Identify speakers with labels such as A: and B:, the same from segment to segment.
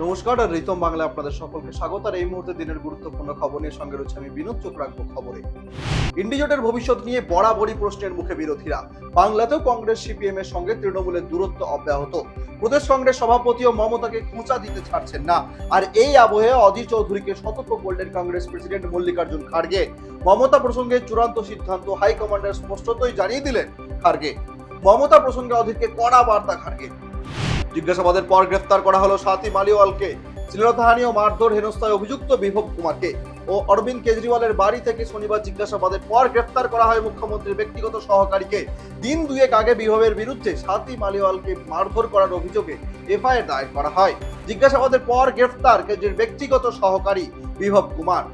A: নমস্কার, আর রিতম বাংলা আপনাদের সকলকে স্বাগত। আর এই মুহূর্তে দিনের গুরুত্বপূর্ণ খবর নিয়ে সঙ্গে রয়েছে আমি বিনোদ। চোখ রাখবো খবরে। ইন্ডিজোটের ভবিষ্যৎ নিয়ে বরাবরই প্রশ্নের মুখে বিরোধীরা। বাংলাতেও কংগ্রেস সিপিএম এর সঙ্গে তৃণমূলের দূরত্ব অব্যাহত। প্রদেশ কংগ্রেস সভাপতিও মমতাকে খোঁচা দিতে ছাড়ছেন না। আর এই আবহে অধীর চৌধুরীকে সতর্ক করলেন কংগ্রেস প্রেসিডেন্ট মল্লিকার্জুন খাড়গে। মমতা প্রসঙ্গে চূড়ান্ত সিদ্ধান্ত হাইকমান্ডের স্পষ্টতই জানিয়ে দিলেন খাড়গে। মমতা প্রসঙ্গে অধীরকে কড়া বার্তা খাড়গে। জিজ্ঞাসাবাদের পর গ্রেফতার করা হলো সাথী মালিওয়ালকে। শ্লীলতাহানি ও মারধর হেনস্থায় অভিযুক্ত বিভব কুমারকে ও অরবিন্দ কেজরিওয়ালের বাড়ি থেকে শনিবার জিজ্ঞাসাবাদের পর গ্রেফতার করা হয় মুখ্যমন্ত্রীর ব্যক্তিগত সহকারীকে। দিন দুয়েক আগে বিভবের বিরুদ্ধে সাথী মালিওয়ালকে মারধর করার অভিযোগে এফআইআর দায়ের করা হয়। জিজ্ঞাসাবাদের পর গ্রেফতার কেজরির ব্যক্তিগত সহকারী বিভব কুমার।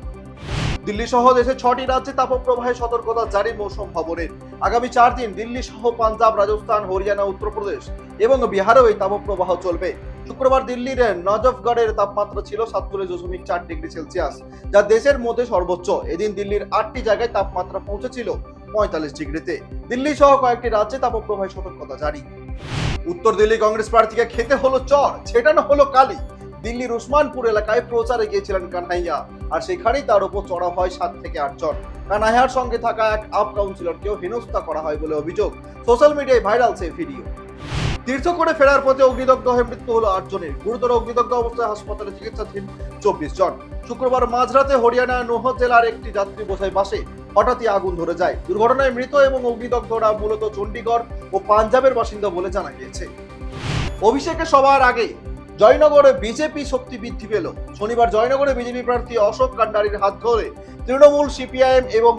A: দিল্লি সহ দেশের 6টি রাজ্যে তাপপ্রবাহে সতর্কতা জারি মৌসুম ভবনের। আগামী 4 দিন দিল্লি সহ পাঞ্জাব, রাজস্থান, হরিয়ানা, উত্তরপ্রদেশ এবং বিহারেও এই তাপপ্রবাহ চলবে। শুক্রবার দিল্লির নজফগড়ের তাপমাত্রা ছিল 47.4 ডিগ্রি সেলসিয়াস, যা দেশের মধ্যে সর্বোচ্চ। এদিন দিল্লির 8টি জায়গায় তাপমাত্রা পৌঁছেছিল 45 ডিগ্রিতে। দিল্লি সহ কয়েকটি রাজ্যে তাপপ্রবাহে সতর্কতা জারি। উত্তর দিল্লি কংগ্রেস প্রার্থীকে খেতে হলো চর, ছেটানো হলো কালি। দিল্লির উসমানপুর এলাকায় প্রচারে গিয়েছিলেন কানহাইয়া, আর সেখানেই তার উপর চড়া হয় 7 থেকে 8 জন। কানহাইয়ার সঙ্গে থাকা এক আপ কাউন্সিলরকেও হেনস্থা করা হয় বলে অভিযোগ। সোশ্যাল মিডিয়ায় ভাইরাল সেই ভিডিও। তীর্থ করে ফেরার পথে অগ্নিদগ্ধ হয়ে মৃত্যু হলো 8 জনের। গুরুতর অগ্নিদগ্ধ অবস্থায় হাসপাতালে চিকিৎসাধীন 24 জন। শুক্রবার মাঝরাতে হরিয়ানা নোহত জেলার একটি যাত্রী বোঝাই বাসে হঠাৎই আগুন ধরে যায়। দুর্ঘটনায় মৃত এবং অগ্নিদগ্ধরা মূলত চণ্ডীগড় ও পাঞ্জাবের বাসিন্দা বলে জানা গিয়েছে। অভিষেকের সবার আগে জয়নগরে বিজেপি শক্তি বৃদ্ধি পেল। শনিবার জয়নগরে বিজেপি প্রার্থী অশোক কান্ডারির হাত ধরে তৃণমূল, সিপিআইএম এবং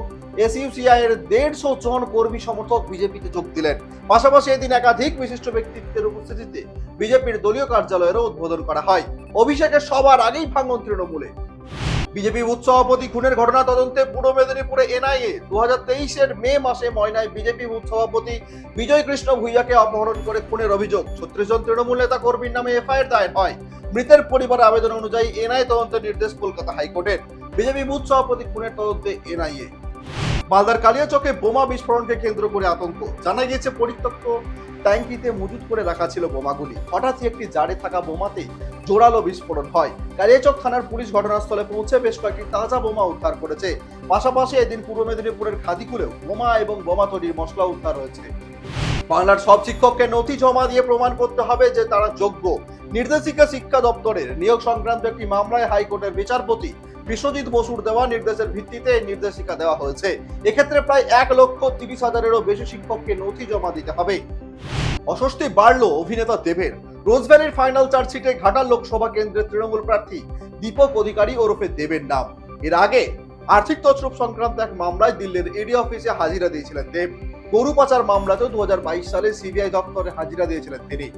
A: এসইউসিআই এর 150 জন কর্মী সমর্থক বিজেপিতে যোগ দিলেন। পাশাপাশি এদিন একাধিক বিশিষ্ট ব্যক্তিত্বের উপস্থিতিতে বিজেপির দলীয় কার্যালয়েরও উদ্বোধন করা হয়। অভিষেকের সবার আগেই ভাঙন তৃণমূলে। বিজেপি বুথ সভাপতি খুনের ঘটনা তদন্তে পূর্ব মেদিনীপুরে এনআইএ। 2023 মে মাসে ময়নায় বিজেপি বুথ সভাপতি বিজয় কৃষ্ণ ভূঁইয়াকে অপহরণ করে খুনের অভিযোগ। 36 জন তৃণমূল নেতা কর্মীর নামে এফআইআর দায়ের হয়। মৃতের পরিবারের আবেদন অনুযায়ী এনআইএ তদন্তের নির্দেশ কলকাতা হাইকোর্টের। বিজেপি বুথ সভাপতি খুনের তদন্তে এনআইএ। মালদার কালিয়াচকে বোমা বিস্ফোরণকে কেন্দ্র করে আতঙ্ক। জানা গিয়েছে পরিত্যক্ত ট্যাঙ্কিতে মজুত করে রাখা ছিল বোমাগুলি। হঠাৎই একটি জারে থাকা বোমাতে জোরালো বিস্ফোরণ হয়। কালিয়াচক থানার পুলিশ ঘটনাস্থলে পৌঁছে বেশ কয়েকটি তাজা বোমা উদ্ধার করেছে। পাশাপাশি এদিন পূর্ব মেদিনীপুরের খাদিকুলেও বোমা এবং বোমা তৈরির মশলা উদ্ধার হয়েছে। বাংলার সব শিক্ষককে নথি জমা দিয়ে প্রমাণ করতে হবে যে তারা যোগ্য। নির্দেশিকা শিক্ষা দপ্তরের নিয়োগ সংক্রান্ত একটি মামলায় হাইকোর্টের বিচারপতি বিশ্বজিৎ বসুর দেওয়া নির্দেশের ভিত্তিতে নির্দেশিকা দেওয়া হয়েছে। এক্ষেত্রে প্রায় 1,30,000-এরও বেশি শিক্ষককে নথি জমা দিতে হবে। অস্বস্তি বাড়ল অভিনেতা দেবের। রোজভ্যালির ফাইনাল চার্জশিটে ঘাটাল লোকসভা কেন্দ্রের তৃণমূল প্রার্থী দীপক অধিকারী ওরফে দেবের নাম। এর আগে আর্থিক তছরূপ সংক্রান্ত এক মামলায় দিল্লির ইডি অফিসে হাজিরা দিয়েছিলেন দেব। গরু পাচার মামলাতেও 2022 সালে সিবিআই দপ্তরে হাজিরা দিয়েছিলেন তিনি।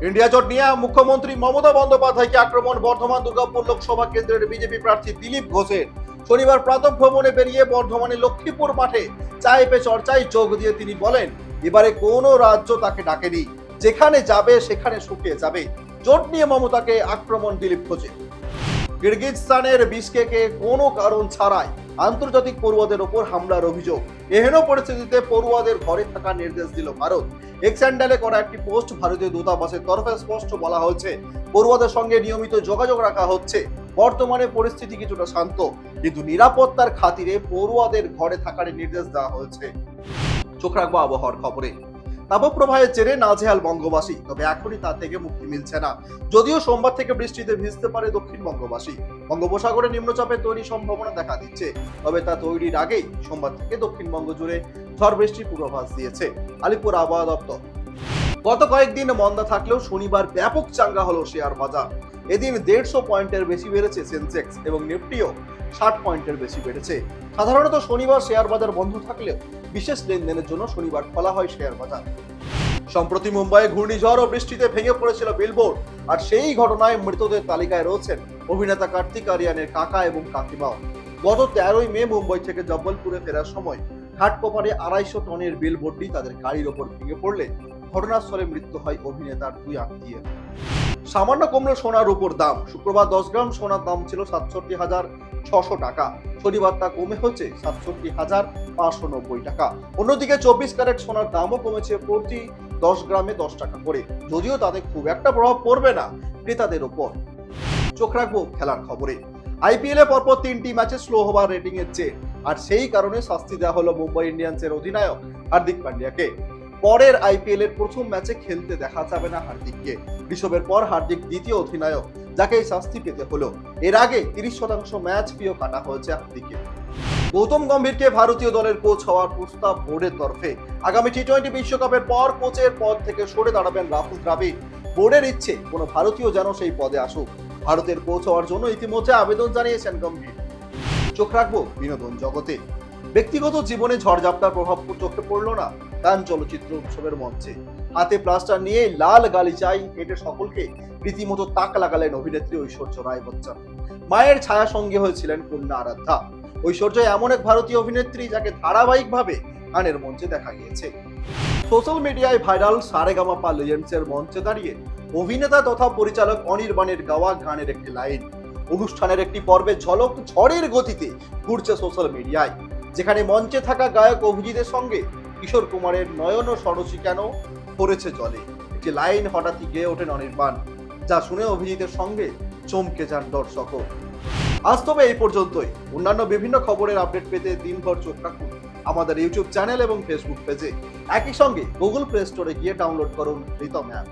A: ইন্ডিয়া জোট নিয়ে মুখ্যমন্ত্রী মমতা বন্দ্যোপাধ্যায়কে আক্রমণ বর্ধমান দুর্গাপুর লোকসভা কেন্দ্রের বিজেপি প্রার্থী দিলীপ ঘোষের। শনিবার প্রাতঃ ভ্রমণে বেরিয়ে বর্ধমানের লক্ষ্মীপুর মাঠে চায়ে পে চর্চায় যোগ দিয়ে তিনি বলেন, এবারে কোনো রাজ্য তাকে ডাকেনি, যেখানে যাবে সেখানে শুকিয়ে যাবে। জোট নিয়ে মমতাকে আক্রমণ দিলীপ ঘোষের। কিরগিজস্তানের বিশকেকে কোনো কারণ ছাড়াই আন্তর্জাতিক পড়ুয়াদের ওপর হামলার অভিযোগ। এহেন পরিস্থিতিতে পড়ুয়াদের ঘরে থাকার নির্দেশ দিল ভারত। এক্স হ্যান্ডেলে করা একটি পোস্ট ভারতীয় দূতাবাসের তরফে স্পষ্ট বলা হয়েছে, পড়ুয়াদের সঙ্গে নিয়মিত যোগাযোগ রাখা হচ্ছে। বর্তমানে পরিস্থিতি কিছুটা শান্ত, কিন্তু নিরাপত্তার খাতিরে পড়ুয়াদের ঘরে থাকার নির্দেশ দেওয়া হয়েছে। চোখ রাখবো আবহাওয়ার খবরে। তাপপ্রবাহের জেরে নাজেহাল বঙ্গবাসী, তবে এখনই তা থেকে মুক্তি মিলছে না। যদিও সোমবার থেকে বৃষ্টিতে ভিজতে পারে দক্ষিণবঙ্গবাসী। বঙ্গোপসাগরে নিম্নচাপের তৈরির সম্ভাবনা দেখা দিচ্ছে, তবে তা তৈরির আগেই সোমবার থেকে দক্ষিণবঙ্গ জুড়ে ঝড় বৃষ্টির পূর্বাভাস দিয়েছে আলিপুর আবহাওয়া দপ্তর। গত কয়েকদিন মন্দা থাকলেও শনিবার ব্যাপক চাঙ্গা হলো শেয়ার বাজার। এদিন 150 পয়েন্টের বেশি বেড়েছে সেন্সেক্স এবং নিফটিও 60 পয়েন্টের বেশি বেড়েছে। সাধারণত শনিবার শেয়ার বাজার বন্ধ থাকলেও বিশেষ লেনদেনের জন্য শনিবার খোলা হয় শেয়ার বাজার। সম্প্রতি মুম্বাইয়ে ঘূর্ণিঝড় ও বৃষ্টিতে ভেঙে পড়েছিল বিলবোর্ড, আর সেই ঘটনায় মৃতদের তালিকায় রয়েছেন অভিনেতা কার্তিক আরিয়ানের কাকা এবং কাকিমাও। গত 13 মে মুম্বাই থেকে জব্বলপুরে ফেরার সময় ঘাটকোপারে 250 টনের বিলবোর্ডটি তাদের গাড়ির ওপর ভেঙে পড়লে ঘটনাস্থলে মৃত্যু হয় অভিনেতার 2 আত্মীয়ের। সামান্য কমলো সোনার উপর দাম। শুক্রবার 10 গ্রাম সোনার দাম ছিল 67,600 টাকা। শনিবার তা কমে হচ্ছে 67,590 টাকা। অন্যদিকে 24 ক্যারেট সোনার দামও কমেছে প্রতি 10 গ্রামে 10 টাকা করে, যদিও তাতে খুব একটা প্রভাব পড়বে না ক্রেতাদের ওপর। চোখ রাখবো খেলার খবরে। আইপিএল এ পরপর 3টি ম্যাচে স্লো হওয়ার রেটিং এর চেয়ে আর সেই কারণে শাস্তি দেওয়া হলো মুম্বাই ইন্ডিয়ান্সের অধিনায়ক হার্দিক পান্ডিয়াকে। পরের আইপিএল এর প্রথম ম্যাচে খেলতে দেখা যাবে না হার্দিককে। ঋষভের পর হার্দিক দ্বিতীয় অধিনায়ক যাকে শাস্তি পেতে হলো। এর আগে 30% ম্যাচ ফিও কাটা হয়েছে হার্দিককে। গৌতম গম্ভীরকে ভারতীয় দলের কোচ হওয়ার প্রস্তাব বোর্ডের তরফে। আগামী টি-20 বিশ্বকাপের পর কোচের পদ থেকে সরে দাঁড়াবেন রাহুল দ্রাবিড়। বোর্ডের ইচ্ছে কোনো ভারতীয় যেন সেই পদে আসুক। ভারতের কোচ হওয়ার জন্য ইতিমধ্যে আবেদন জানিয়েছেন গম্ভীর। চোখ রাখবো বিনোদন জগতে। ব্যক্তিগত জীবনে ঝড়ঝাপটার প্রভাব চোখে পড়লো না কান চলচ্চিত্র উৎসবের মঞ্চে। হাতে প্লাস্টার নিয়ে লাল গালিচায় হেঁটে সকলকে রীতিমতো তাক লাগালেন অভিনেত্রী ঐশ্বর্য রায় বচ্চন। মায়ের ছায়া সঙ্গী হয়েছিলেন কন্যা আরাধ্যা। ঐশ্বর্য এমন এক ভারতীয় অভিনেত্রী যাকে ধারাবাহিকভাবে গানের মঞ্চে দেখা গিয়েছে। সোশ্যাল মিডিয়ায় ভাইরাল সারেগামাপা লেজেন্ডসের মঞ্চে দাঁড়িয়ে অভিনেতা তথা পরিচালক অনির্বাণের গাওয়া গানের একটি লাইন। অনুষ্ঠানের একটি পর্বে ঝলক ঝড়ের গতিতে ঘুরছে সোশ্যাল মিডিয়ায়, যেখানে মঞ্চে থাকা গায়ক অভিজিতের সঙ্গে কিশোর কুমারের নয়ন সরসী কেন পড়েছে জলে একটি লাইন হঠাৎই গেয়ে ওঠেন অনির্বাণ, যা শুনে অভিজিতের সঙ্গে চমকে যান দর্শকও। আজ তবে এই পর্যন্তই। অন্যান্য বিভিন্ন খবরের আপডেট পেতে দিনভর চোখ রাখুন আমাদের ইউটিউব চ্যানেল এবং ফেসবুক পেজে। একই সঙ্গে গুগল প্লে স্টোরে গিয়ে ডাউনলোড করুন রিতম অ্যাপ।